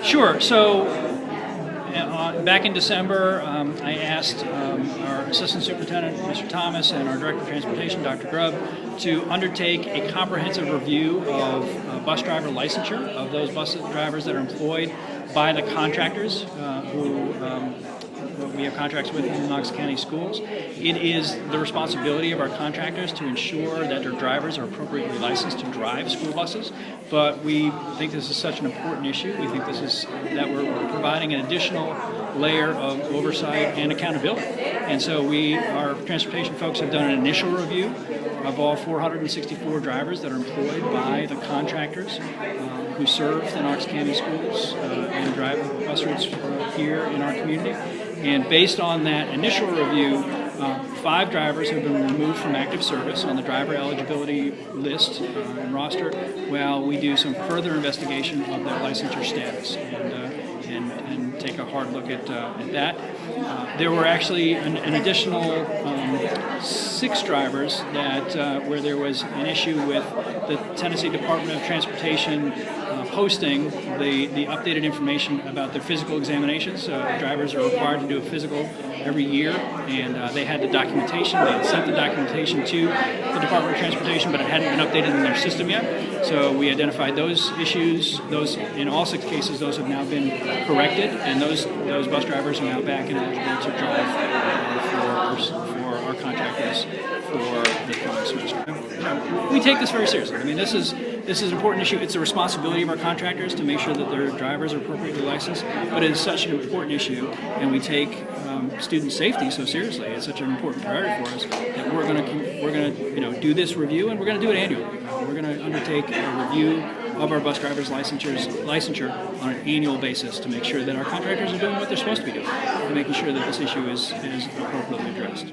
Sure. So back in December, I asked our Assistant Superintendent, Mr. Thomas, and our Director of Transportation, Dr. Grubb, to undertake a comprehensive review of bus driver licensure of those bus drivers that are employed by the contractors who we have contracts with in the Knox County schools. It is the responsibility of our contractors to ensure that their drivers are appropriately licensed to drive school buses, but we think this is such an important issue. We think this is that we're providing an additional layer of oversight and accountability. And so our transportation folks have done an initial review of all 464 drivers that are employed by the contractors who serve the Knox County schools and drive bus routes here in our community. And based on that initial review, 5 drivers have been removed from active service on the driver eligibility list and roster while we do some further investigation of their licensure status and take a hard look at that. There were actually an additional 6 drivers that where there was an issue with the Tennessee Department of Transportation posting the updated information about their physical examinations. Drivers are required to do a physical every year, and they had the documentation. They had sent the documentation to the Department of Transportation, but it hadn't been updated in their system yet. So we identified those issues. Those, in all 6 cases, those have now been corrected, and those bus drivers are now back and eligible to drive for our contractors for the coming semester. We take this very seriously. I mean, this is an important issue. It's the responsibility of our contractors to make sure that their drivers are appropriately licensed, but it is such an important issue, and we take student safety so seriously. It's such an important priority for us that we're going to do this review, and we're going to do it annually. We're going to undertake a review of our bus drivers' licensure on an annual basis to make sure that our contractors are doing what they're supposed to be doing, and making sure that this issue is appropriately addressed.